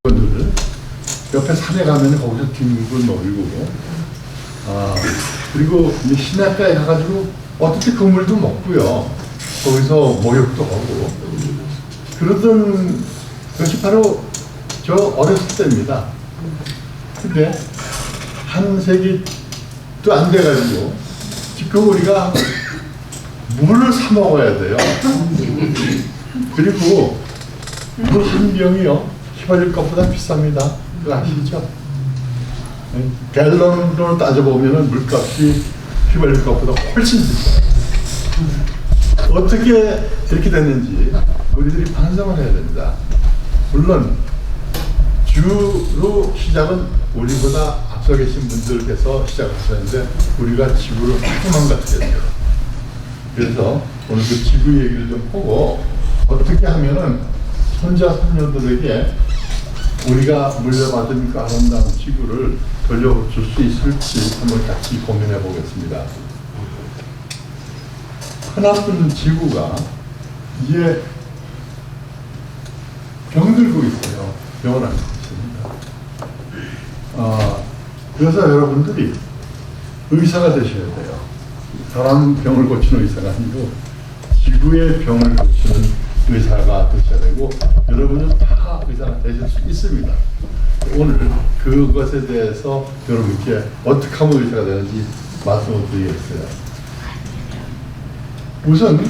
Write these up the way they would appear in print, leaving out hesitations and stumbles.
늘 옆에 산에 가면 거기서 뒹굴고 놀고, 그리고 시냇가에 가가지고 어떻게 그물도 먹고요. 거기서 목욕도 하고 그러던 것이 바로 저 어렸을 때입니다. 근데 한 세기도 안 돼가지고 지금 우리가 물을 사 먹어야 돼요. 그리고 물 한 병이요 휘발유 값보다 비쌉니다. 그거 아시죠? 갤런으로 따져보면 물값이 휘발유 값보다 훨씬 비싸요. 어떻게 이렇게 됐는지 우리들이 반성을 해야 됩니다. 물론 주로 시작은 우리보다 앞서 계신 분들께서 시작하셨는데 우리가 지구를 하고만 같게 돼요. 그래서 오늘 그 지구 얘기를 좀 보고 어떻게 하면은 손자 손녀들에게 우리가 물려받은 그 아름다운 지구를 돌려줄 수 있을지 한번 같이 고민해 보겠습니다. 하나뿐 지구가 이제 병들고 있어요. 병을 앓고 있습니다. 그래서 여러분들이 의사가 되셔야 돼요. 사람 병을 고치는 의사가 아니고 지구의 병을 고치는 의사가 되셔야 되고, 여러분은 다 의사가 되실 수 있습니다. 오늘 그것에 대해서 여러분께 어떻게 하면 의사가 되는지 말씀을 드리겠어요. 우선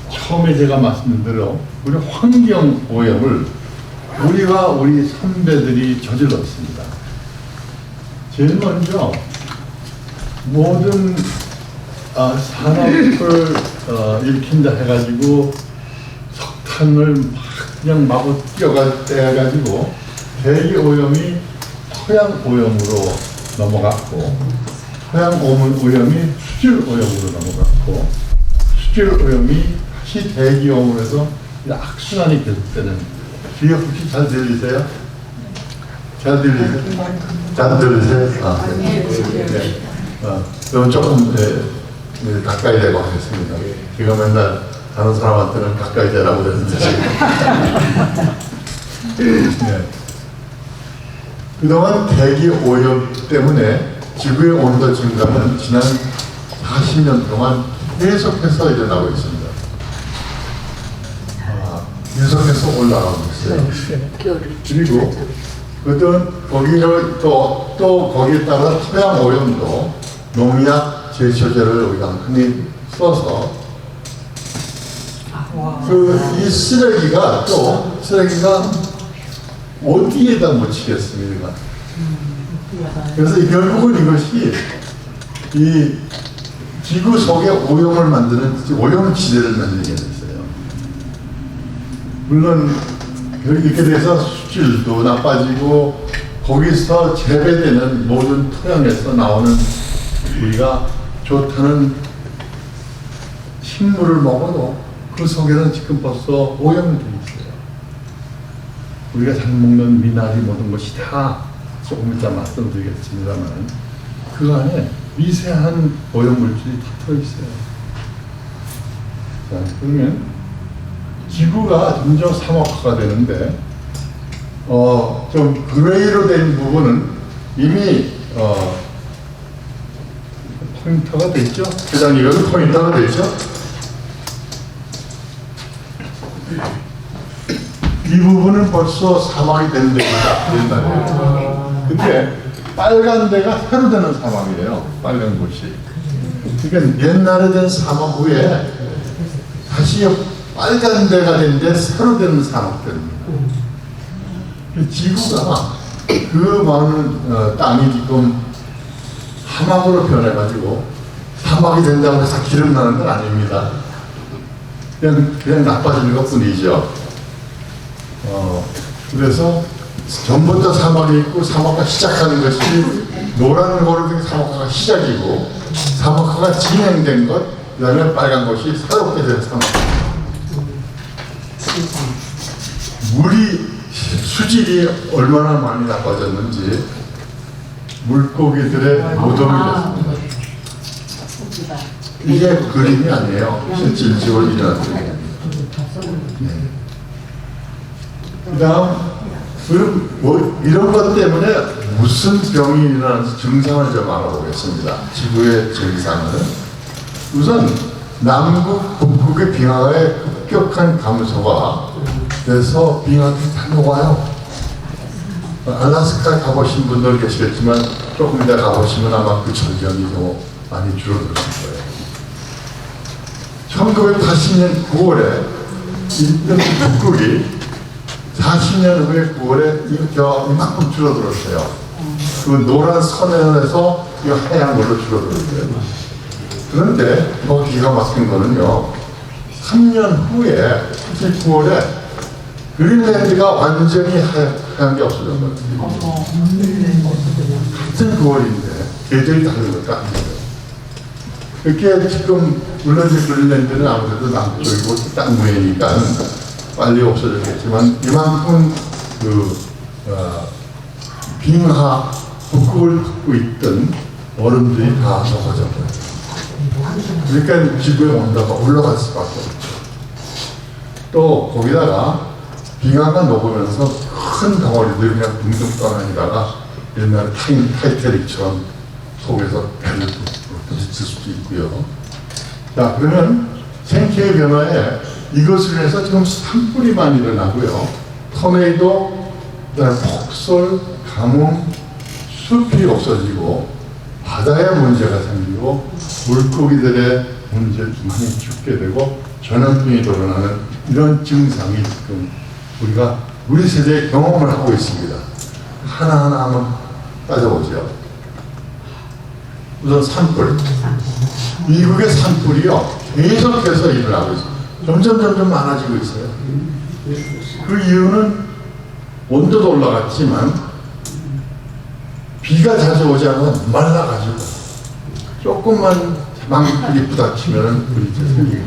처음에 제가 말씀드린 대로 우리 환경 오염을 우리와 우리 선배들이 저질렀습니다. 제일 먼저 모든 산업을 일으킨다 해가지고 석탄을 막 그냥 마구 떼어가지고 대기 오염이 토양 오염으로 넘어갔고, 토양 오염이 수질 오염으로 넘어갔고, 수질 오염이 다시 대기 오염으로 해서 악순환이 계속되는. 뒤에 혹시 잘 들리세요? 잘 들리세요? 잘 들리세요? 네. 그럼 조금 가까이 대고 하겠습니다. 제가 맨날 다른 사람한테는 가까이 대라고 그랬는데 네. 그동안 대기 오염 때문에 지구의 온도 증가는 지난 40년 동안 계속해서 일어나고 있습니다. 계속해서 올라가고 있어요. 그리고 거기를 또 거기에 따라 토양 오염도 농약 제초제를 우리가 흔히 써서 이 쓰레기가 어디에다 묻히겠습니까? 그래서 결국은 이것이 이 지구 속에 오염을 만드는 오염지대를 만들게 됐어요. 물론 이렇게 돼서 수질도 나빠지고 거기서 재배되는 모든 토양에서 나오는 우리가 좋다는 식물을 먹어도 그 속에는 지금 벌써 오염이 돼 있어요. 우리가 잘 먹는 미나리 모든 것이 다 조금 이따 말씀드리겠습니다만 그 안에 미세한 오염물질이 다 들어있어요. 자, 그러면 지구가 점점 사막화가 되는데 좀 그레이로 된 부분은 이미 포인터가 됐죠? 회장님 여기 포인터가 됐죠? 이 부분은 벌써 사막이 된 데입니다. 옛날에. 근데 빨간 데가 새로 되는 사막이에요. 빨간 곳이. 그러니까 옛날에 된 사막 후에 다시 빨간 데가 된 데 새로 되는 사막들입니다. 지구가 그 많은 땅이 지금 사막으로 변해가지고 사막이 된다고 해서 기름 나는 건 아닙니다. 그냥 나빠지는 것 뿐이죠. 그래서 전부터 사막이 있고 사막화 시작하는 것이 노란 거로 사막화가 시작이고 사막화가 진행된 것, 그 다음에 빨간 것이 새롭게 된 사막화. 물이 수질이 얼마나 많이 나빠졌는지 물고기들의 노동이 됐습니다. 이게 그림이 아니에요. 실질적으로 일어났던 겁니다. 그 다음 그럼 뭐 이런 것 때문에 무슨 병이 일어나는지 증상을 좀 알아보겠습니다. 지구의 증상은 우선 남극, 북극의 빙하의 급격한 감소가 돼서 빙하들이 다 녹아요. 알래스카 가보신 분들 계시겠지만 조금 이따 가보시면 아마 그 절경이 더 많이 줄어들 거예요. 1980년 9월에 있던 북극이 40년 후에 9월에 이만큼 줄어들었어요. 그 노란 선에서 이 하얀 걸로 줄어들었어요. 그런데 더 기가 막힌 거는요, 3년 후에 9월에 그린랜드가 완전히 하얀 게 없어졌거든요. 같은 9월인데 계절이 다른 것 같아요. 이렇게 지금 물론 이제 그린랜드는 아무래도 남쪽이고 땅 위니까 빨리 없어졌겠지만 이만큼 빙하 북극을 덮고 있던 얼음들이 다 녹아져버려요. 그러니까 지구의 온도가 올라갈 수밖에 없죠. 또 거기다가 빙하가 녹으면서 큰 덩어리들이 그냥 둥둥 떠다니다가 옛날에 타이타닉처럼 속에서 배를 부딪힐 수도 있고요. 자, 그러면 생태의 변화에 이것을 해서 지금 산불이 많이 일어나고요. 토네이도, 그다음에 폭설, 가뭄, 숲이 없어지고 바다에 문제가 생기고 물고기들의 문제도 많이 죽게 되고 전염병이 일어나는 이런 증상이 지금 우리 세대에 경험을 하고 있습니다. 하나하나 한번 따져보죠. 우선 산불. 미국의 산불이요, 계속해서 일어나고 있어요. 점점 많아지고 있어요. 그 이유는 온도도 올라갔지만 비가 자주 오지 않으면 말라가지고 조금만 망불이 부닥치면 불이 생기거든요.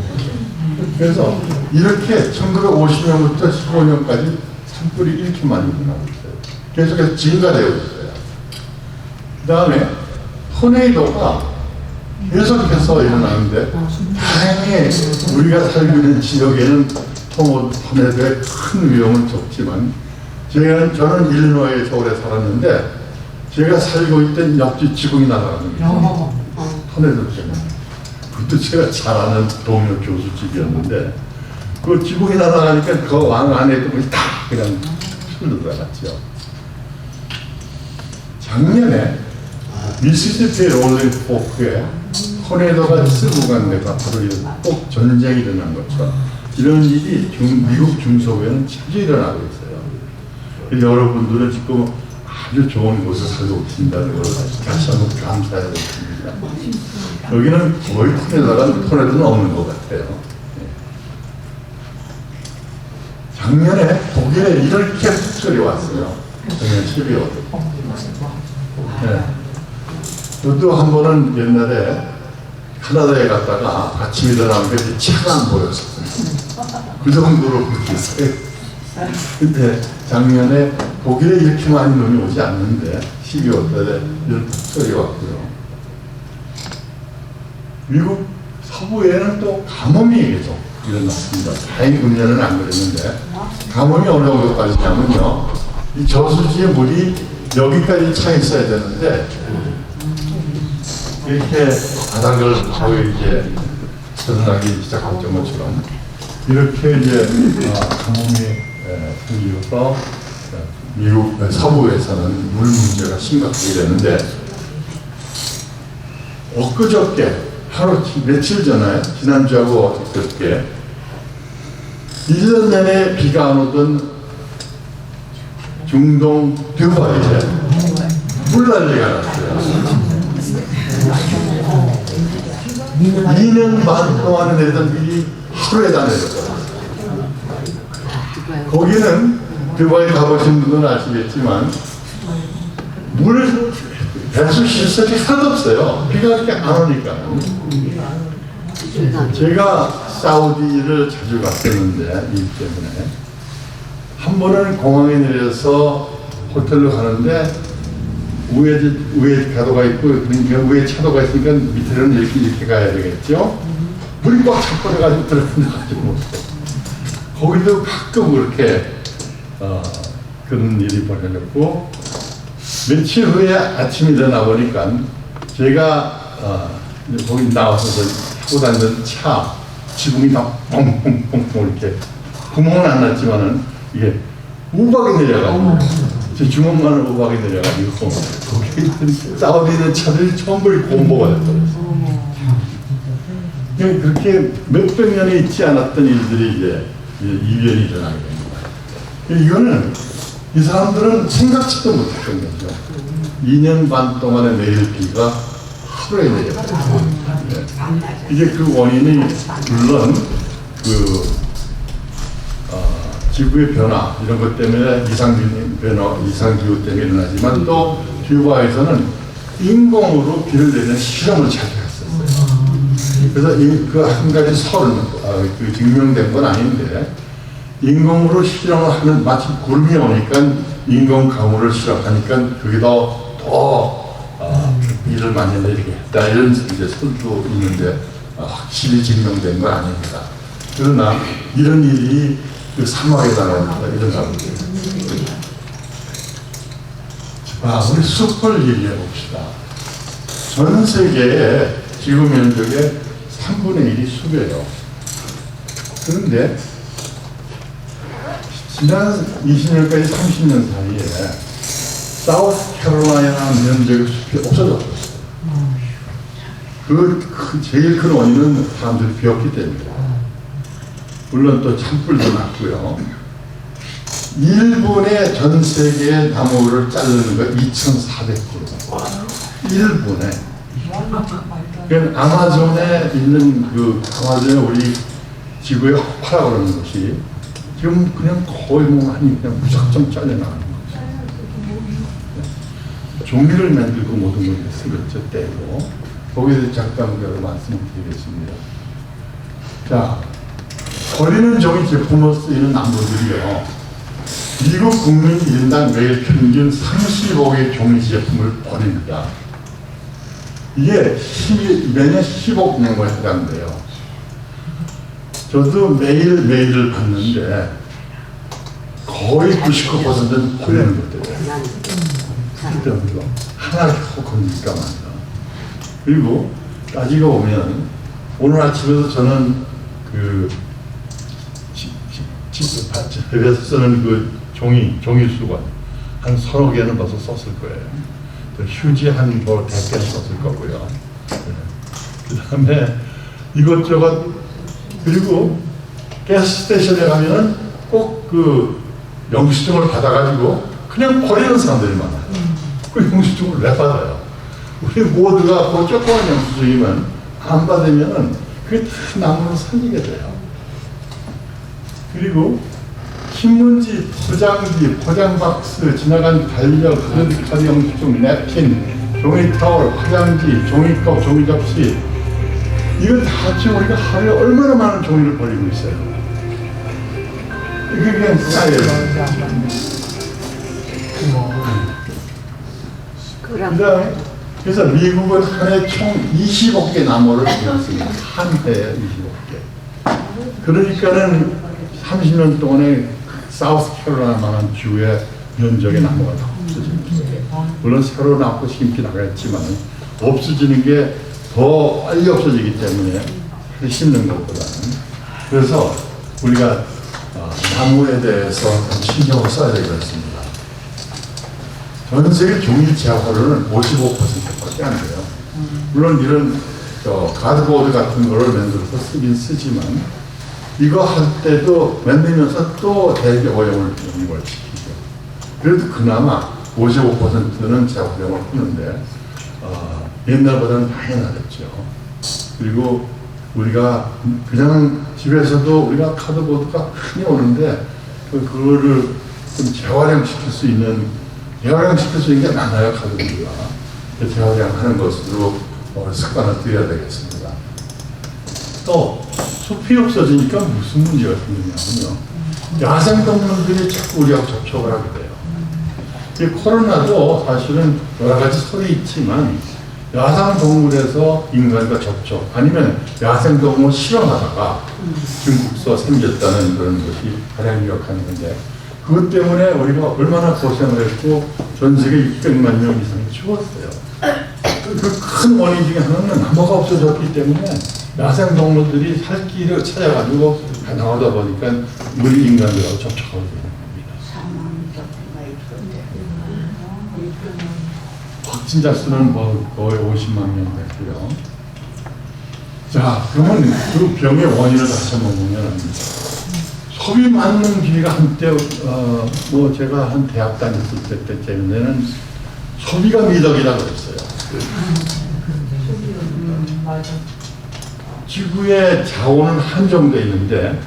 그래서 이렇게 1950년부터 15년까지 산불이 이렇게 많이 일어나고 있어요. 계속해서 증가되고 있어요. 그 다음에 토네이도가 계속해서 일어나는데 다행히 우리가 살고 있는 지역에는 토네이도의 큰 위험은 적지만 저는 일리노이에 서울에 살았는데 제가 살고 있던 옆집 지붕이 날아가는 거예요. 토네이도 때문에. 그것도 제가 잘 아는 동료 교수 집이었는데 그 지붕이 날아가니까 그 왕 안에 있던 것이 다 그냥 흘러 들어갔죠. 작년에 미시시피 롤링 포크에 토네이도가 쓰고 간 데가 바로 꼭 전쟁이 일어난 것처럼 이런 일이 미국 중서부에는 자주 일어나고 있어요. 여러분들은 지금 아주 좋은 곳에 살고 계신다는 걸 다시 한번 감사해야 됩니다. 여기는 거의 토네이도는 없는 것 같아요. 작년에 독일에 이렇게 폭설이 왔어요. 작년 12월. 네. 저도 한 번은 옛날에 캐나다에 갔다가 아침에 일어나니까 차가 안 보였어요. 그 정도로 그랬어요. 근데 작년에 독일에 이렇게 많이 눈이 오지 않는데 12월 달에 이런 폭설이 왔고요. 미국 서부에는 또 가뭄이 계속 일어났습니다. 다행히 금년은 안 그랬는데 가뭄이 어느 정도까지냐면요, 이 저수지의 물이 여기까지 차 있어야 되는데 이렇게 바닥을 거의 이제 드러나기 시작할 것처럼 이렇게 이제 가뭄이 생기면서 미국 서부에서는 물 문제가 심각하게 되는데 엊그저께 하루 며칠 전에 지난주하고 엊그저께 1년 내내 비가 안 오던 중동 두바이에 물난리가 났어요. 2년 반 동안 내던 비이 하루에 다 내렸어요. 거기는 두바이 가보신 분들은 아시겠지만 물 배수 시설이 하나도 없어요. 비가 그렇게 안 오니까. 제가 사우디를 자주 갔었는데 일 때문에 한 번은 공항에 내려서 호텔로 가는데 위에 가도가 있고 그러니까 위에 차도가 있으니까 밑에는 이렇게 가야 되겠죠. 물이 꽉 차버려가지고 들어가가지고 거기도 가끔 그렇게 그런 일이 벌어졌고, 며칠 후에 아침에 일어나 보니까 제가 거기 나와서 타고 다니던 차 지붕이 다 뻥뻥뻥뻥 이렇게 구멍은 안 났지만은 이게 우박이 내려가지고 제 주먹만한 우박이 내려가지고 거기 있던 사우디는 차들이 전부 공보가 됐더라고요. 그렇게 몇백 년에 있지 않았던 일들이 이제 이변이 일어나게 됩니다. 이거는 이 사람들은 생각지도 못했던 거죠. 2년 반 동안의 내릴 비가 하루에 내렸어요. 이제 그 원인이 물론 지구의 변화 이런 것 때문에 이상기후 때문에 일어나지만 또 큐바에서는 인공으로 비를 내리는 실험을 자주 했었어요. 그래서 그 한 가지 증명된 건 아닌데 인공으로 실험을 하는 마치 구름이 오니까 인공 강우를 실험하니까 그게 더 비를 많이 내리게 했다 이런 이제 설도 있는데 확실히 증명된 건 아닙니다. 그러나 이런 일이 그 사막에다가 일어나고 있습니다. 우리 숲을 얘기해 봅시다. 전 세계의 지구 면적의 3분의 1이 숲이에요. 그런데 지난 20년까지 30년 사이에 사우스캐롤라이나 면적의 숲이 없어졌어요. 그 제일 큰 원인은 사람들이 비었기 때문입니다. 물론 또 산불도 났고요. 일본의 전 세계의 나무를 자르는 거 2,400kg. 일본에. 그러니까 아마존에 있는 아마존에 우리 지구의 허파라고 그러는 것이 지금 그냥 거의 그냥 무작정 잘려나가는 거죠. 종이를 만들고 모든 걸 쓰겠죠, 때로. 거기에 대해서 잠깐 말씀드리겠습니다. 자, 버리는 종이 제품으로 쓰이는 나무들이요. 미국 국민 1인당 매일 평균 35개의 종이 제품을 버립니다. 이게 매년 10억 명에 해당돼요. 저도 매일을 봤는데 거의 99%는 버리는 것들이에요. 그때부터 하나를 건드니까 말이야. 그리고 따지고 보면 오늘 아침에도 저는 집에서 쓰는 종이 수건 한 30개는 벌써 썼을 거예요. 또 휴지 한 100개 썼을 거고요. 그 다음에 이것저것 그리고 가스스테이션에 가면은 꼭 영수증을 받아가지고 그냥 버리는 사람들이 많아요. 그 영수증을 왜 받아요? 우리 모두가 그 조그만 영수증이면 안 받으면은 그게 다 나무로 살리게 돼요. 그리고 신문지, 포장지, 포장박스, 지나간 달력, 크레딧카드 영수증, 냅킨, 종이 타월, 화장지, 종이컵, 종이 접시 이거 다 지금 우리가 하루에 얼마나 많은 종이를 버리고 있어요. 이게 그냥 쌓여요. 그래서 미국은 한 해 총 20억 개 나무를 버렸습니다. 한 해에 20억 개. 그러니까는 30년 동안에 사우스캐롤라이나만한 주의 면적의 나무가 다 없어지는 거예요. 물론 새로 낳고 심기 나가겠지만 없어지는 게 더 빨리 없어지기 때문에 심는 것보다는. 그래서 우리가 나무에 대해서 신경을 써야 되겠습니다. 전 세계 종이 재활용은 55%밖에 안 돼요. 물론 이런 가드보드 같은 거를 만들어서 쓰긴 쓰지만 이거 할 때도 만들면서 또 대기 오염을 시키죠. 그래도 그나마 55%는 재활용을 하는데 옛날보다는 많이 나았죠. 그리고 우리가 그냥 집에서도 우리가 카드보드가 흔히 오는데 그거를 좀 재활용시킬 수 있는 게 많아요. 카드보드가. 재활용하는 것으로 습관을 들여야 되겠습니다. 또 숲이 없어지니까 무슨 문제가 생기냐면요. 야생동물들이 자꾸 우리하고 접촉을 하게 돼요. 이 코로나도 사실은 여러 가지 소리 있지만 야생동물에서 인간과 접촉 아니면 야생동물 실험하다가 중국서 생겼다는 그런 것이 가장 유력한 건데 그것 때문에 우리가 얼마나 고생을 했고 전 세계 600만 명 이상이 죽었어요. 그 큰 원인 중에 하나는 나무가 없어졌기 때문에 야생동물들이 살 길을 찾아가지고 나오다 보니까 우리 인간들하고 접촉하게 되는 겁니다. 확진자 수는 뭐 거의 50만 명 됐고요. 자, 그러면 그 병의 원인을 다시 한번 보면 소비 맞는 기회가 한때 뭐 제가 한 대학 다녔을 때때문에는 소비가 미덕이라고 했어요. 지구의 자원은 한정되어 있는데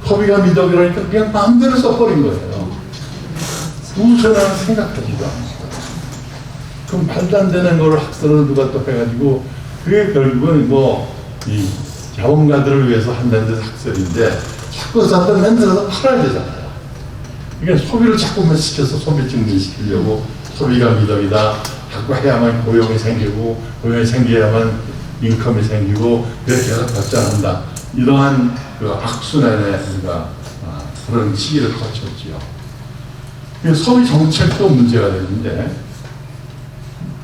소비가 미덕이라니까 그냥 마음대로 써버린 거예요. 우선은 생각하지도 않았어요. 그럼 말도 안 되는 거를 학설을 누가 또 해가지고 그게 결국은 뭐 이 자본가들을 위해서 한다는 학설인데 자꾸 사다 만들어서 팔아야 되잖아요. 그러니까 소비를 자꾸만 시켜서 소비 증진시키려고 소비가 미덕이다. 자꾸 해야만 고용이 생기고 고용이 생겨야만 인컴이 생기고 그렇게 해서 발전한다. 이러한 그 악순환의 우리가 그런 시기를 거쳤지요. 소비 정책도 문제가 되는데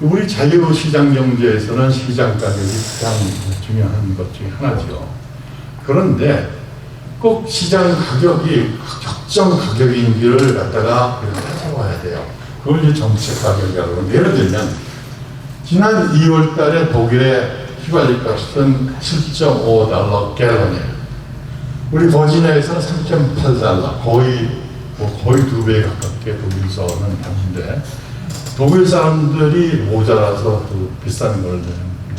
우리 자유시장 경제에서는 시장 가격이 가장 중요한 것 중에 하나죠. 그런데 꼭 시장 가격이 적정 가격인지를 갖다가 찾아봐야 돼요. 그걸 이제 정책 가격이라고 하는데 예를 들면 지난 2월 달에 독일의 휘발유 값은 7.5달러 갤런이에요. 우리 버지니아에서는 3.8달러, 거의 2배 가깝게 독일서는 하는데 독일 사람들이 모자라서 그 비싼 걸 내는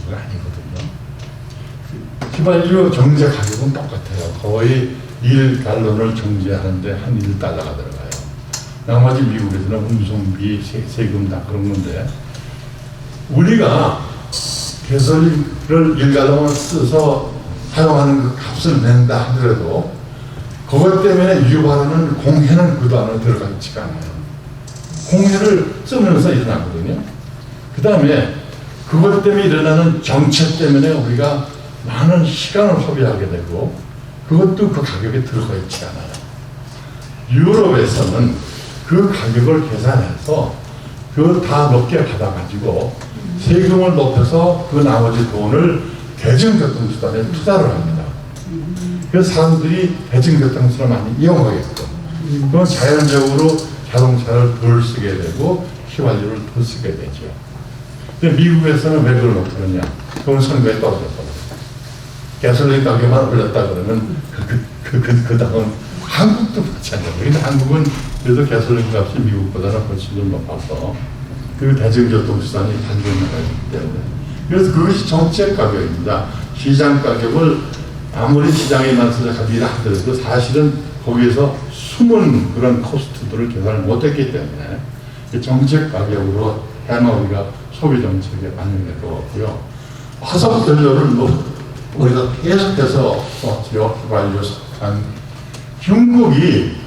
게 아니거든요. 휘발유 정제 가격은 똑같아요. 거의 1갈론을 정제하는데 한 1달러가 들어가요. 나머지 미국에서는 운송비, 세금 다 그런 건데 우리가 개솔린을 1갈론을 써서 사용하는 그 값을 낸다 하더라도 그것 때문에 유발하는 공해는 그 안에 들어가 있지가 않아요. 공해를 쓰면서 일어나거든요. 그 다음에 그것 때문에 일어나는 정책 때문에 우리가 많은 시간을 소비하게 되고 그것도 그 가격에 들어가 있지 않아요. 유럽에서는 그 가격을 계산해서 그거 다 높게 받아가지고 세금을 높여서 그 나머지 돈을 대중교통수단에 투자를 합니다. 그래서 사람들이 대중교통수단을 많이 이용하겠고 그건 자연적으로 자동차를 덜 쓰게 되고 휘발유를 더 쓰게 되죠. 근데 미국에서는 왜 그걸 못하느냐? 그건 선거에 떨어졌거든요. 가솔린 가격만 올렸다 그러면 그 다음 한국도 마찬가지예요. 근데 한국은 그래도 가솔린 값이 미국보다는 훨씬 좀 높아서 그 대중교통수단이 발전이 나가기 때문에 그래서 그것이 정책 가격입니다. 시장 가격을 아무리 시장에만 생각하기라 하더라도 사실은 거기에서 숨은 그런 코스트들을 계산을 못했기 때문에 정책 가격으로 해마 우리가 소비 정책에 반영될 것 같고요. 화석 연료를 우리가 계속해서 휘발유, 석탄, 중국이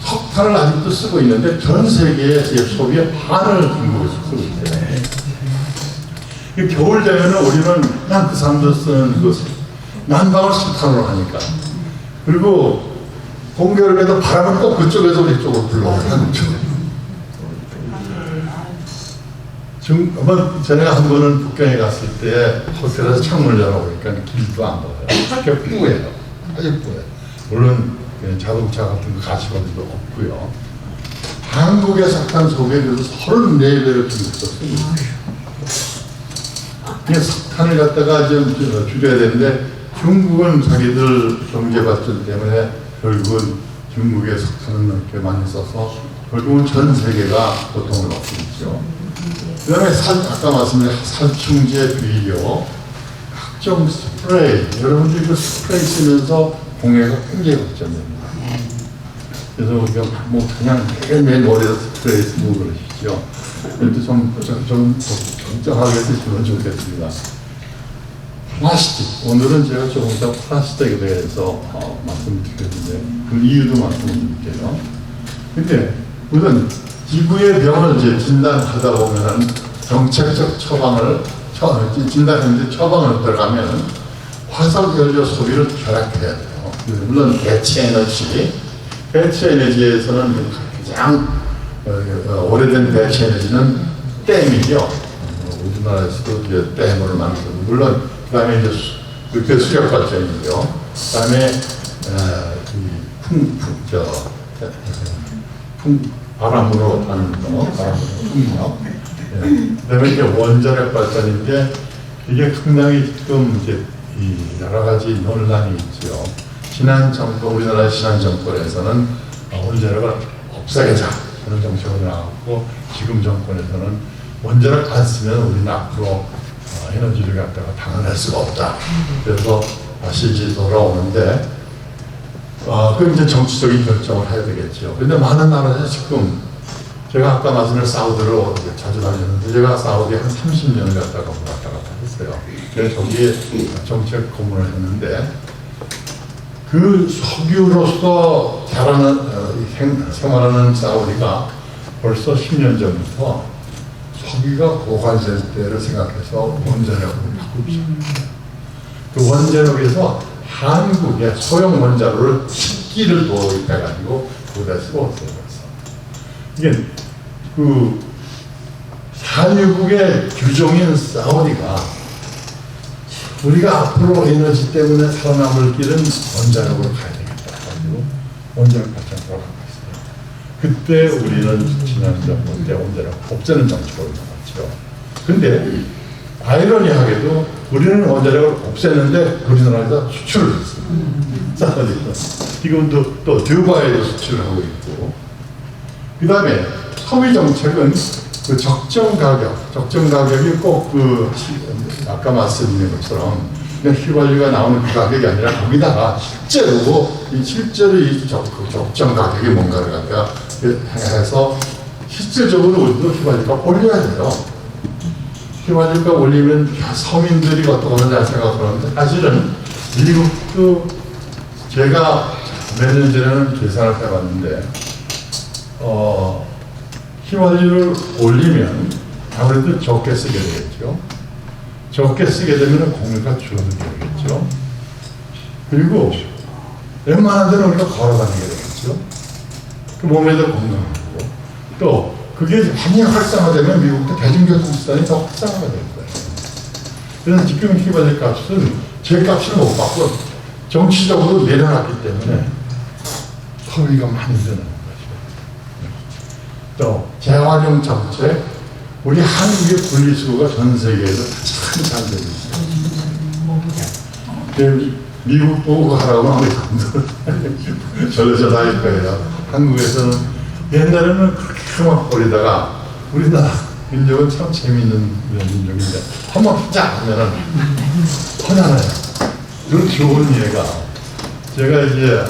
석탄을 아직도 쓰고 있는데 전 세계의 소비의 반을 중국에서 쓰고 있대요. 겨울 되면은 우리는 그냥 그 사람들 쓰는 그 난방을 석탄으로 하니까 그리고 공겨울에도 바람은 꼭 그쪽에서 우리 쪽으로 불러오고 전에 한 번은 북경에 갔을 때 호텔에서 창문을 열어보니까 길도 안 보여요. 아주 뿌예요. 아주 뿌예요. 물론 자동차 같은 거 가시거리도 없고요. 한국의 석탄 소비에 그래서 34배를 씁니다. 석탄을 갖다가 좀 줄여야 되는데 중국은 자기들 경제 발전 때문에 결국은 중국의 석탄을 이렇게 많이 써서 결국은 전 세계가 고통을 받고 있죠. 그 다음에 아까 말씀드린 살충제 비료, 각종 스프레이, 여러분들이 그 스프레이 쓰면서 공해가 굉장히 걱정됩니다. 그래서 우리가 뭐 그냥 매일 머리에 스프레이 쓰고 그러시죠. 그래도 좀 적정하게 쓰시면 좋겠습니다. 플라스틱. 오늘은 제가 조금 더 플라스틱에 대해서 말씀드리겠는데 그 이유도 말씀드릴게요. 근데 우선 지구의 병을 이제 진단하다 보면은 정책적 처방을 진단했는데 처방을 들어가면 화석 연료 소비를 절약해야 돼요. 물론 대체 에너지에서는 가장 오래된 배치 에너지는 댐이죠. 우리나라에서도 이제 댐으로 만들고, 물론 그 다음에 이제 배수력 발전이죠. 그 다음에 바람으로 하는 거, 바람으로 풍력. 그 다음에 이제 원자력 발전인데, 이게 상당히 지금 이제 여러 가지 논란이 있죠. 우리나라 지난 정권에서는 원자력을 없애자 그런 정책을 나왔고, 지금 정권에서는 원자력 안 쓰면 우리는 앞으로 에너지를 갖다가 방어할 수가 없다. 그래서 다시 이제 돌아오는데, 그럼 이제 정치적인 결정을 해야 되겠죠. 그런데 많은 나라에서 지금, 제가 아까 말씀을 사우디로 자주 다녔는데, 제가 사우디에 한 30년을 갔다가 왔다 갔다 했어요. 그래서 거기에 정책 고문을 했는데, 그 석유로서 생활하는 사우디가 벌써 10년 전부터 석유가 고갈될 때를 생각해서 원자력으로 바꾸기 시작합니다. 그 원자력에서 한국의 소형 원자로를 10기를 도입해가지고 그걸 쓰고 있어요. 이게 그 산유국의 규종인 사우디가 우리가 앞으로 에너지 때문에 살아남을 길은 원자력으로 가야 되겠다 가지고 원자력 발전소로 가고 있어요. 그때 우리는 지난 정권 때 원자력 없애는 정책으로 나갔죠. 근데 아이러니하게도 우리는 원자력을 없앴는데 우리나라에서 수출을 했어요. 지금도 또 듀바이에도 수출을 하고 있고, 그 다음에 소비 정책은 그 적정 가격이 꼭 아까 말씀드린 것처럼 그냥 휘발유가 나오는 그 가격이 아니라 거기다가 실제로 이 적정 가격이 뭔가를 갖다가 해서 실질적으로 우리도 휘발유가 올려야 돼요. 휘발유가 올리면 서민들이 어떡하느냐 생각하는데, 사실은 미국도 제가 몇 년 전에는 계산을 해봤는데, 휘발유를 올리면 아무래도 적게 쓰게 되겠죠. 적게 쓰게 되면 공유가 줄어들게 되겠죠. 그리고 웬만한 데는 우리가 걸어 다니게 되겠죠. 그 몸에도 건강하고, 또 그게 많이 활성화되면 미국도 대중교통 수단이 더 활성화가 될 거예요. 그래서 지금 휘발유 값은 제 값을 못 받고 정치적으로 내려놨기 때문에 소비가 많이 드는 거죠. 또 재활용 정책, 우리 한국의 분리수거가 전 세계에서 가장 잘 되고 있어요. 미국 보고 하라고 하면 저러 할 거예요. 한국에서는 옛날에는 그렇게 막 버리다가, 우리나라 민족은 참 재미있는 민족인데 한번 하자 하면은 하잖아요. 그런 좋은 예가, 제가 이제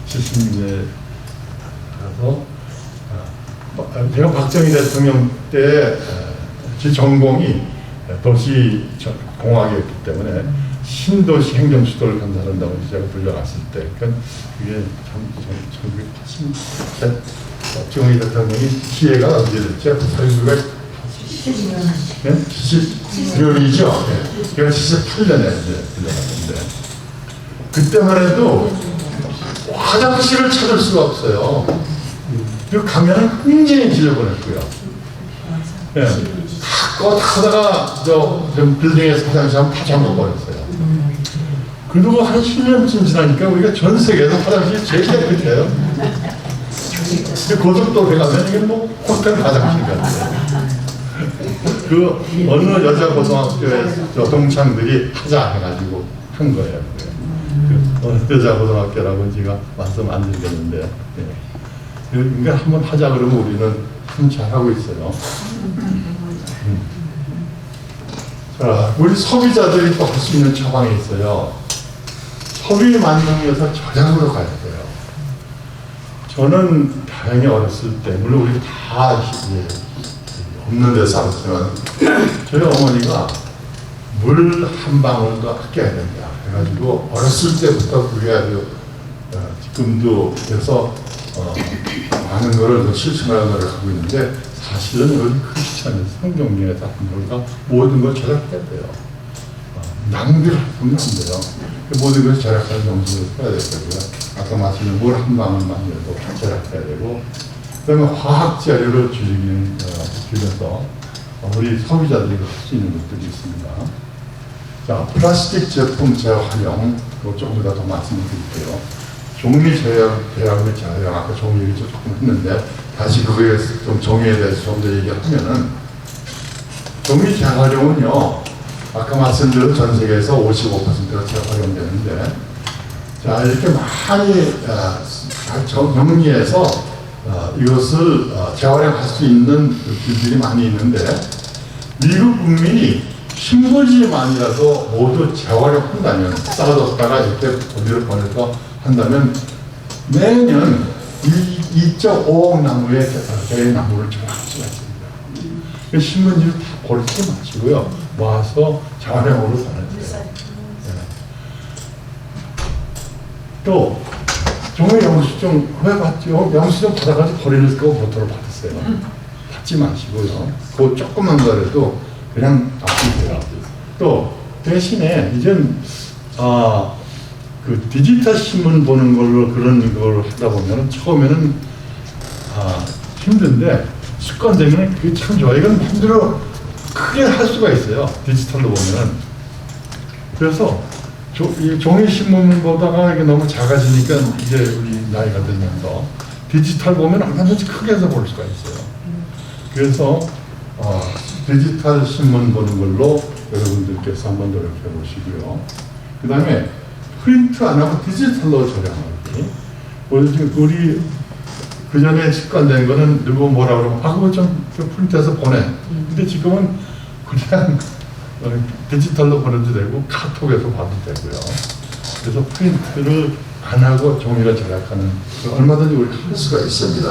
70년에 가서 제가 박정희 대통령 때 제 전공이 도시공학이었기 때문에 신도시 행정수도를 건설한다고 제가 불려갔을 때, 그러니까 그게 1980년 박정희 대통령이 시해가 언제였죠? 1970년이죠. 제가 78년에 이제 불려갔는데, 그때만 해도 화장실을 찾을 수가 없어요. 그 가면은 굉장히 지저분했고요. 예. 갖고 타다가 저 빌딩에서 화장실 한번 파장을 버렸어요. 그리고 한 10년쯤 지나니까 우리가 전 세계에서 화장실이 제일 깨끗해요. 고속도로에 가면 이게 뭐 호텔 화장실 같아요. 그 어느 여자 고등학교에 저 동창들이 하자 해가지고 한 거예요. 여자 고등학교라고 제가 말씀 안 드리겠는데, 네. 그러니까 한번 하자 그러면 우리는 참 잘하고 있어요. 자, 우리 소비자들이 또 할 수 있는 처방이 있어요. 소비 만능에서 저장으로 가야 돼요. 저는 다행히 어렸을 때, 물론 우리 다 없는 데 살았지만, 저희 어머니가 물 한 방울도 아껴야 된다 해가지고 어렸을 때부터 그게 아주 지금도 그래서 많은 거를 실천하는 걸 하고 있는데, 사실은 우리 크리스찬에서 성경에서 한 거가 모든 걸 저작해야 돼요. 낭비를 하면 안 돼요. 모든 것을 절약하는 정신으로 해야 되고요. 아까 말씀드린 물 한 방울만이라도 절약해야 되고, 그다음에 화학 재료를 줄여서 우리 소비자들이 할 수 있는 것들이 있습니다. 자, 플라스틱 제품 재활용, 그거 조금 더 말씀을 드릴게요. 종이 제약을 재활용, 아까 종이 얘기 조금 했는데, 다시 그거에 좀 종이에 대해서 좀 더 얘기하면은, 종이 재활용은요, 아까 말씀드린 전 세계에서 55%가 재활용되는데, 자, 이렇게 많이 정리해서 이것을 재활용할 수 있는 길들이 많이 있는데, 미국 국민이 신고지만이라도 모두 재활용한다면, 쌓아뒀다가 이렇게 어디로 보내서 한다면, 매년 2.5억 나무의 나무를 절약할 수가 있습니다. 신문지를 다 버리지 마시고요. 모아서 재활용으로 보내주세요. 네. 또, 종이 영수증 왜 받죠? 영수증 받아가지고 버리는 거 보도록 받았어요. 받지 마시고요. 그 조그만 거라도 그냥 놔두세요. 또, 대신에 이젠, 그 디지털 신문 보는 걸로 그런 걸 하다 보면은 처음에는 힘든데 습관되면 그게 참 좋아요. 이건 힘들어 크게 할 수가 있어요. 디지털로 보면은. 그래서 이 종이 신문 보다가 이게 너무 작아지니까 이제 우리 나이가 들면서 디지털 보면 얼마든지 크게 해서 볼 수가 있어요. 그래서 디지털 신문 보는 걸로 여러분들께서 한번 노력해 보시고요. 그 다음에 프린트 안 하고 디지털로 저장하기. 우리 그 전에 습관된 거는 누구 뭐라 그러면 그거 좀 프린트해서 보내. 근데 지금은 그냥 디지털로 보내도 되고 카톡에서 봐도 되고요. 그래서 프린트를 안 하고 종이를 절약하는 얼마든지 우리가 할 수가 있습니다.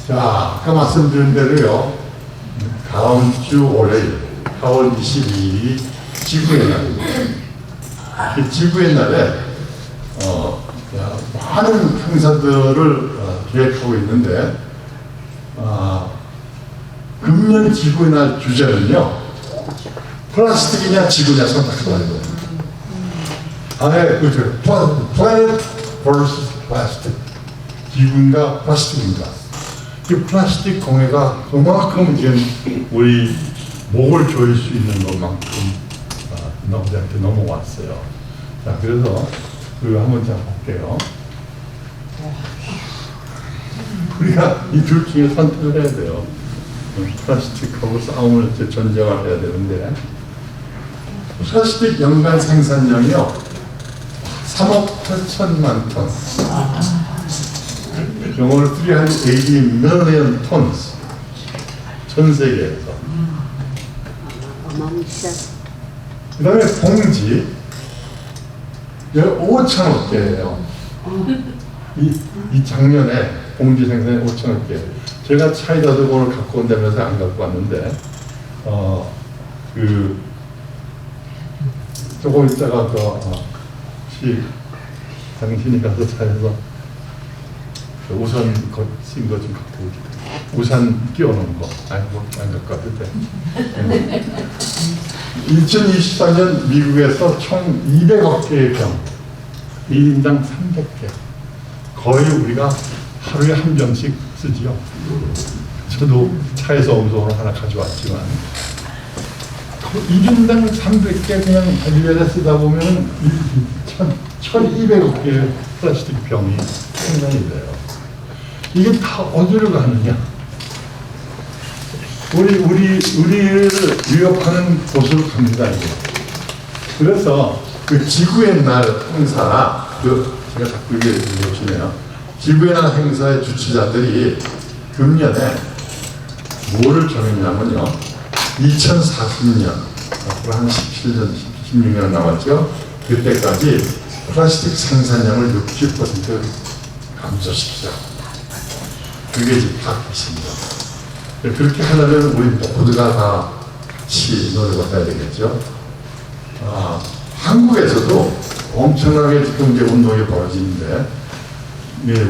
자, 아까 말씀드린 대로요. 다음 주 월요일 4월 22일이 지구의 날입니다. 그 지구의 날에 많은 행사들을 기획하고 있는데 금년 지구의 날 주제는요, 플라스틱이냐 지구냐 선택하는 거예요. 그렇죠. Planet vs Plastic. 지구인가 플라스틱인가. 이 플라스틱 공해가 그만큼 지금 우리 목을 조일 수 있는 것만큼 우리한테 넘어왔어요. 자, 그래서 그거 한번 자 볼게요. 우리가 이 둘 중에 선택을 해야 돼요. 플라스틱하고 싸움을 이제 전쟁을 해야 되는데, 플라스틱 연간 생산량이요 3억 8천만 톤. 영어로 380 million tons. 전 세계에서. 그 다음에 봉지 5천억 개예요. 이 작년에 봉지 생산이 5천억 개. 제가 차에다 두고 오늘 갖고 온다면서 안 갖고 왔는데, 조금 있다가 혹시 당신이 가서 차에서 우산 쓴 거 좀 갖고 오지. 우산 끼워놓은 거. 아이고, 안 갖고 와도 돼. 2024년 미국에서 총 200억 개의 병, 1인당 300개. 거의 우리가 하루에 한 병씩 쓰지요. 저도 차에서 오늘 하나 가져왔지만, 1인당 300개 그냥 일일에 쓰다 보면 1200억 개의 플라스틱 병이 생산이 돼요. 이게 다 어디로 가느냐? 우리를 위협하는 곳으로 갑니다, 이게. 그래서 그 지구의 날 행사, 제가 자꾸 이게 보시네요. 지구의 날 행사의 주최자들이 금년에 뭐를 정했냐면요. 2040년, 앞으로 한 17년, 16년 남았죠. 그때까지 플라스틱 생산량을 60% 감소시키자. 그게 지금 바뀌십니다. 그렇게 하려면 우리 모두가 다 같이 노력을 해야 되겠죠. 한국에서도 엄청나게 지금 이제 운동이 벌어지는데,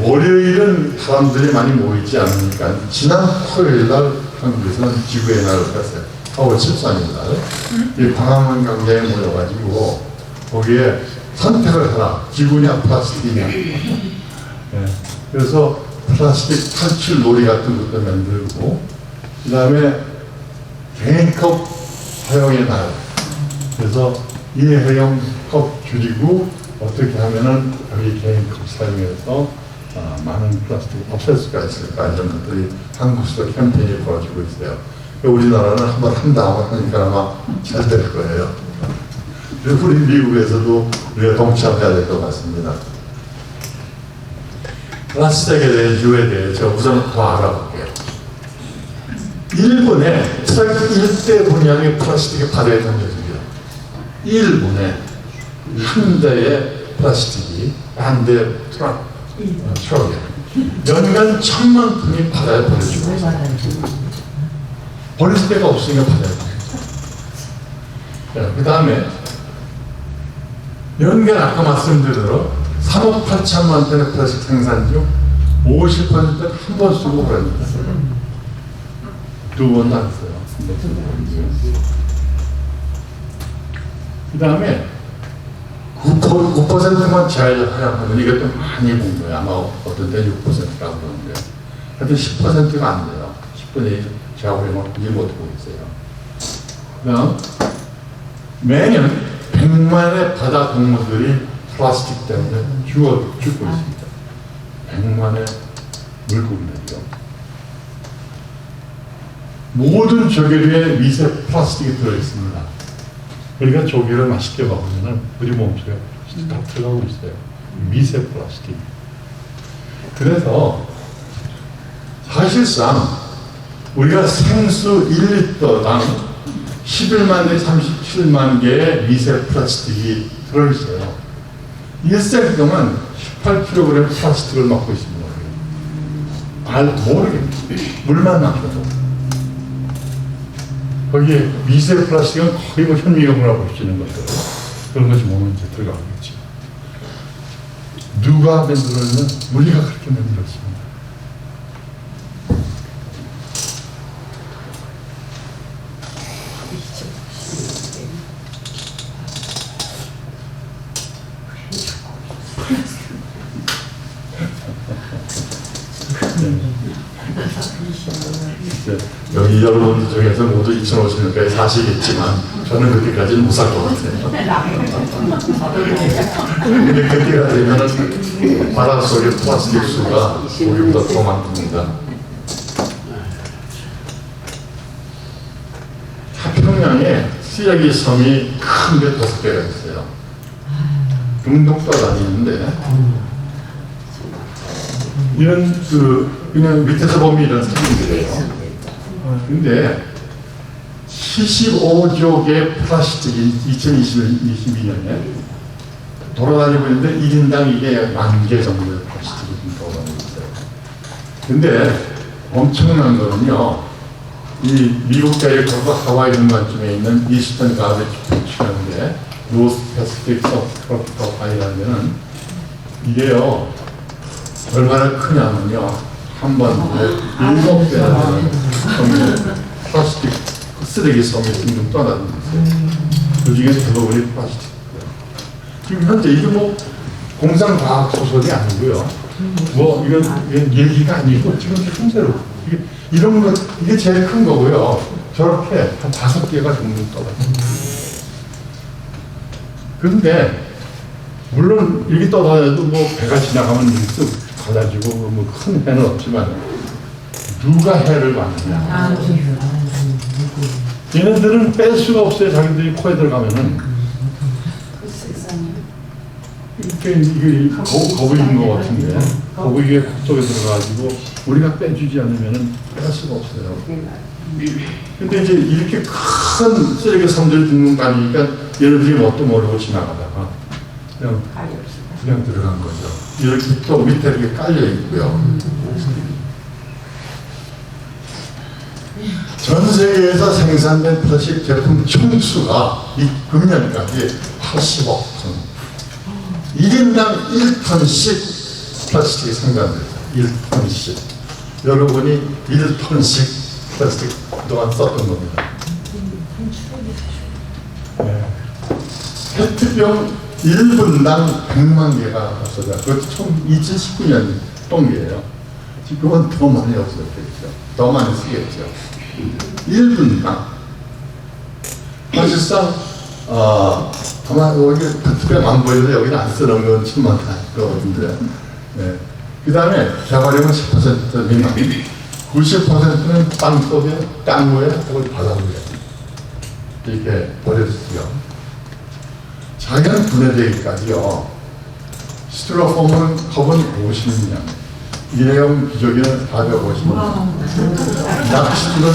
월요일은 사람들이 많이 모이지 않으니까 지난 토요일 날 한국에서는 지구의 날을 했어요. 4월 14일 날. 광화문 광장에 모여가지고 거기에 선택을 하라. 지구냐 플라스틱이냐. 네. 그래서 플라스틱 탈출 놀이 같은 것도 만들고, 그 다음에 개인컵 사용에 나요. 그래서 일회용 컵 줄이고 어떻게 하면은 여기 개인컵 사용해서 많은 플라스틱을 없앨 수가 있을까, 이런 것들이 한국에서 캠페인이 벌어지고 있어요. 우리나라는 한번 한다고 하니까 아마 잘 될 거예요. 그리고 우리 미국에서도 우리가 동참해야 될 것 같습니다. 플라스틱에 대해 유에 대해서 우선 더 알아볼게요. 일본에 트럭 1대 분량의 플라스틱이 바다에 던져집니다. 일본에 한 대의 플라스틱이 한 대 트럭에 연간 1000만 톤이 바다에 버려지고 있어요. 버릴 데가 없으니까 바다에 버려요. 그 다음에 연간 아까 말씀드린 대로 3억 8천만 톤의 플라스틱 생산 중 50%는 한 번 쓰고 버립니다. 두 번도 안 써요. 그 다음에 9%만 제한하면 이것도 많이 본 거예요. 아마 어떤 때 6%라고 그러는데 하여튼 10%가 안 돼요. 10분의 1 제한하면 이제 못하고 있어요. 그 다음 매년 100만의 바다 동물들이 플라스틱 때문에 죽고 있습니다. 100만의 물고기들이요. 모든 조개류에 미세 플라스틱이 들어있습니다. 그러니까 조개를 맛있게 먹으면 우리 몸속에 다 들어가고 있어요. 미세 플라스틱. 그래서 사실상 우리가 생수 1리터당 11만 대 37만 개의 미세 플라스틱이 들어있어요. 1생 동안 18kg 플라스틱을 먹고 있습니다. 모르겠어요. 물만 마셔도. 거기에 미세 플라스틱은 거의 뭐 현미경으로 보시는 것처럼 그런 것이 몸에 이제 들어가고 있죠. 누가 만들었냐? 우리가 그렇게 만들었습니다. 여기 여러분 중에서 모두 2050년까지 사시겠지만 저는 그때까지는 못 살 것 같아요. 근데 그때가 되면 바닷속에 플라스틱 수가 우리보다 더 많습니다. 태평양에 쓰레기 섬이 큰 게 5개가 있어요. 중독도 다니는데 이런 그냥 밑에서 보면 이런 사진들이에요. 근데 75조 개의 플라스틱이 2022년에 돌아다니고 있는데 1인당 이게 10,000개 정도의 플라스틱이 돌아다니고 있어요. 근데 엄청난 거는요, 이 미국 대륙하고 하와이 중간쯤에 있는 이스턴 가베지 피치라는데 노스 패시픽 서브트로피컬 아일랜드는 이게요 얼마나 크냐면요, 한 번에 7배나 되는 플라스틱 쓰레기 섬이 좀 떠나는 거예요. 그 중에 대부분이 플라스틱이에요. 지금 현재 이게 뭐 공상과학 소설이 아니고요. 뭐 이건 얘기가 아니고 지금 실제로 이런 것 이게 제일 큰 거고요. 저렇게 한 5개가 정도 떠나요. 그런데 물론 이렇게 떠다녀도 뭐 배가 지나가면 쓱 가가지고 뭐 큰 해는 없지만 누가 해를 받느냐. 얘네들은 뺄 수가 없어요. 자기들이 코에 들어가면은 이게 거북이인 것 같은데 거북이가 코 속에 들어가가지고 우리가 빼주지 않으면은 뺄 수가 없어요. 근데 이제 이렇게 큰 쓰레기 섬들이 죽는 거 아니니까 얘네들이 뭣도 모르고 지나가다가 그냥 들어간 거죠. 이렇게 또 밑에 이렇게 깔려 있고요. 전 세계에서 생산된 플라스틱 제품 총수가 이 금년까지 80억 톤. 1인당 1톤씩 플라스틱이 생산돼요. 1톤씩. 여러분이 1톤씩 플라스틱 그동안 썼던 겁니다. 네. 페트병 1분당 100만 개가 없어져요. 그것도 총 2019년 통계예요. 지금은 더 많이 없어졌겠죠. 더 많이 쓰겠죠. 1분당. 사실상 아마 여기 페트병 안 보여도 여기는 안 쓰는 건 천만 다인데 그 다음에 재활용은 10% 미만, 90%는 땅속에, 땅 위에, 혹은 바다 위에 이렇게 버렸어요. 자연 분해되기까지요. 스티로폼은 컵은 50년, 일회용 기저귀는 450년, 낚시줄은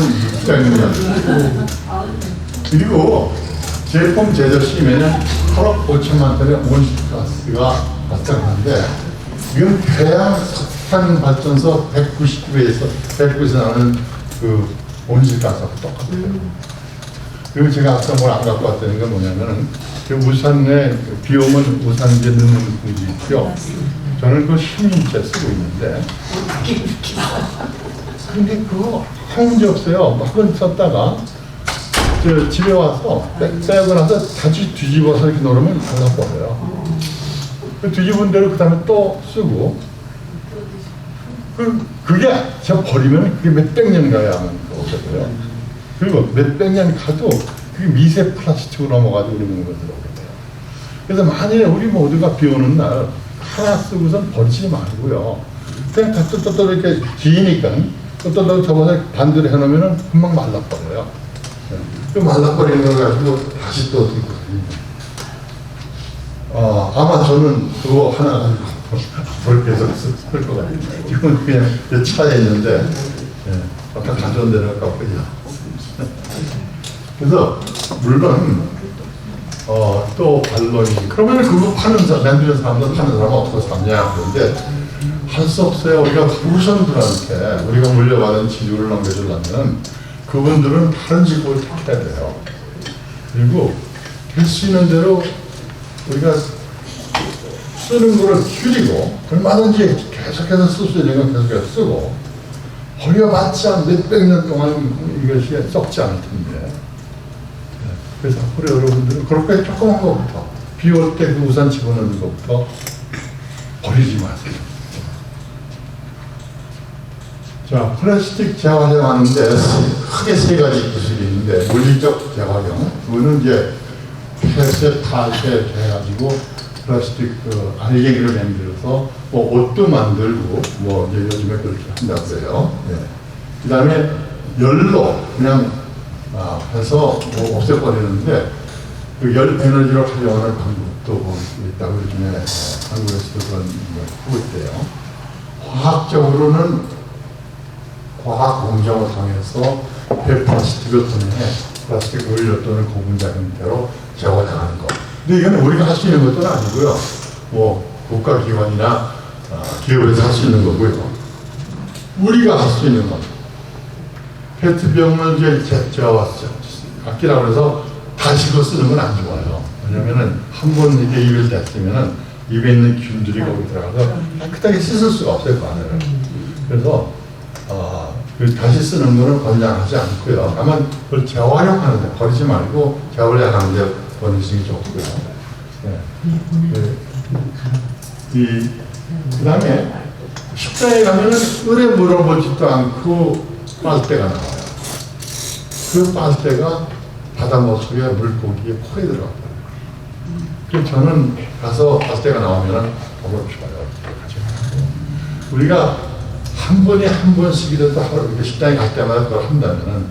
600년. 그리고 제품 제조 시에는 8억 5천만 톤의 온실가스가 발생하는데 이건 태양 석탄 발전소 199에서 109에서 나오는 그 온실가스하고 똑같아요. 그리고 제가 아까 뭘 안 갖고 왔다는 건 뭐냐면은 그 우산에 비 오면 우산재 넣는 봉지 있죠. 저는 그 10년째 쓰고 있는데 근데 그거 한 문제 없어요. 막 썼다가 저 집에 와서 빼고 나서 다시 뒤집어서 이렇게 놓으면 발라버려요. 그 뒤집은 대로 그 다음에 또 쓰고 그게 제가 버리면 그게 몇백 년 가야 하는 거거든요. 그리고 몇백 년 가도 그게 미세 플라스틱으로 넘어가지고 우리 몸에 들어오게 돼요. 그래서 만약에 우리 모두가 비 오는 날 하나 쓰고선 버리지 말고요. 그냥 다 또 이렇게 기니까 또 접어서 반대로 해놓으면 금방 말라버려요. 그 말라버리는 걸 가지고 다시 또 들고 아마 저는 그거 하나 가지고 계속 쓸 것 같아요. 지금은 그냥 차에 있는데 아까 가져온 데는 깎으냐. 그래서 물론 또 반론이 그러면 그거 파는 사람, 만드는 사람들 파는 사람은 어떻게 샀냐 그런데 할 수 없어요. 우리가 후손들한테 우리가 물려받은 지주를 넘겨주려면 그분들은 다른 직업을 택해야 돼요. 그리고 될 수 있는 대로 우리가 쓰는 거를 줄이고 얼마든지 계속해서 쓸 수 있는 건 계속해서 쓰고 버려봤자 몇백 년 동안 이것이 썩지 않을 텐데 그래서 앞으로 여러분들은 그렇게 조그만 것부터 비 올 때 그 우산 집어넣는 것부터 버리지 마세요. 자, 플라스틱 재활용하는데 크게 세 가지 기술이 있는데 물리적 재활용, 그거는 이제 폐쇄, 탈퇴 해가지고 플라스틱 알갱이를 만들어서 뭐 옷도 만들고 뭐 이제 요즘에 그렇게 한다고 해요. 그 다음에 열로 그냥 해서 뭐 없애버리는데 그 열 에너지로 활용하는 방법도 있다고 요즘에 한국에서도 그런 걸 하고 있대요. 과학적으로는 과학 공정을 통해서 폐플라스틱을 통해 플라스틱 원료 또는 고분자 형태로 재활용하는 것. 근데 이건 우리가 할 수 있는 것도 아니고요. 뭐 국가기관이나 기업에서 할 수 있는 거고요. 우리가 할 수 있는 것. 페트병을 이제 아끼라고 해서 다시 그거 쓰는 건 안 좋아요. 왜냐면은 한 번 이렇게 입에 댔으면은 입에 있는 균들이 거기 들어가서 깨끗하게 씻을 수가 없어요, 그 안에를. 그래서 다시 쓰는 거는 권장하지 않고요. 다만 그걸 재활용하는데 버리지 말고 재활용하는데 버리시는 게 좋고요. 그 다음에 식당에 가면은 의뢰 물어보지도 않고 빨대가 나와요. 그 빨대가 바닷물 속에 물고기에 코에 들어가요. 그래서 저는 가서 빨대가 나오면은 먹으러 좋아요. 우리가 한 번에 한 번씩이라도 하루 이렇게 식당에 갈 때마다 그걸 한다면은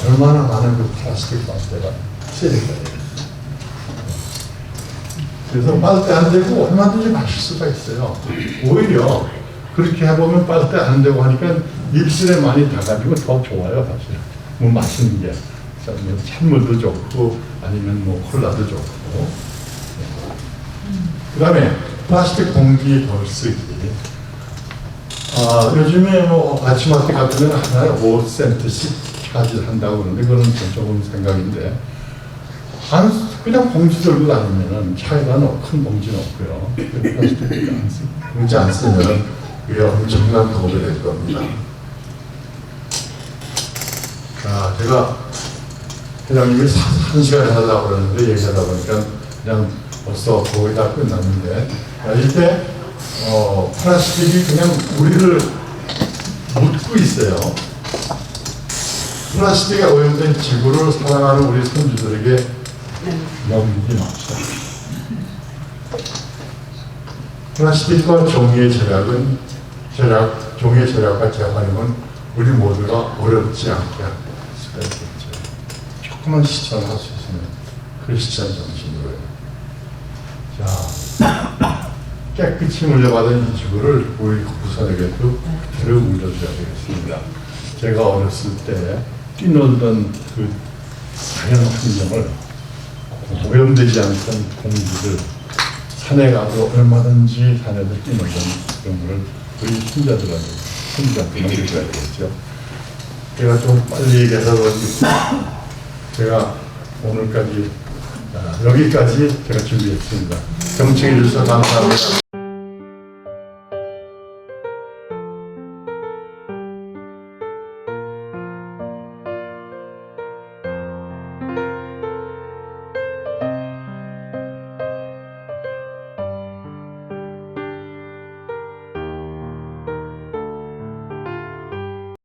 얼마나 많은 그 플라스틱 빨대가 쓰일까요? 그래서 빨대 안 되고 얼마든지 마실 수가 있어요. 오히려 그렇게 해보면 빨대 안 되고 하니까 입술에 많이 닿아가지고 더 좋아요, 사실. 뭐 맛있는 게. 찬물도 좋고 아니면 뭐 콜라도 좋고. 그 다음에 플라스틱 봉지 덜 쓰기. 요즘에 뭐 아침마트 같은 데는 하나에 5센트씩 차지를 한다고 그러는데 그거는 조금 생각인데 그냥 봉지 들고 다니면은 차에다 큰 봉지 넣고요. 플라스틱 봉지 안 쓰면은 그게 엄청난 도움이 될 겁니다. 자, 제가 회장님이 1시간 하려고 그러는데 얘기하다 보니까 그냥 벌써 거의 다 끝났는데 이때 플라스틱이 그냥 우리를 묻고 있어요. 플라스틱에 오염된 지구를 사랑하는 우리 손주들에게 넘기지 맙시다. 플라스틱과 종이의 종이의 절약과 재활용은 우리 모두가 어렵지 않게 할 수가 있겠죠. 조금만 실천할 수 있으면 크리스찬 정신으로요. 자, 깨끗이 물려받은 이 지구를 우리 후손에게도 그대로 물려줘야 되겠습니다. 제가 어렸을 때 뛰놀던 그 자연 환경을 오염되지 않던 공기를 산에 가도 얼마든지 산에서 뛰놀던 그런 거를 우리 손자들한테 넘겨줘야 되겠죠. 제가 좀 빨리 얘기해서 그런지 제가 오늘까지 여기까지 제가 준비했습니다. 경청해 주셔서 감사합니다.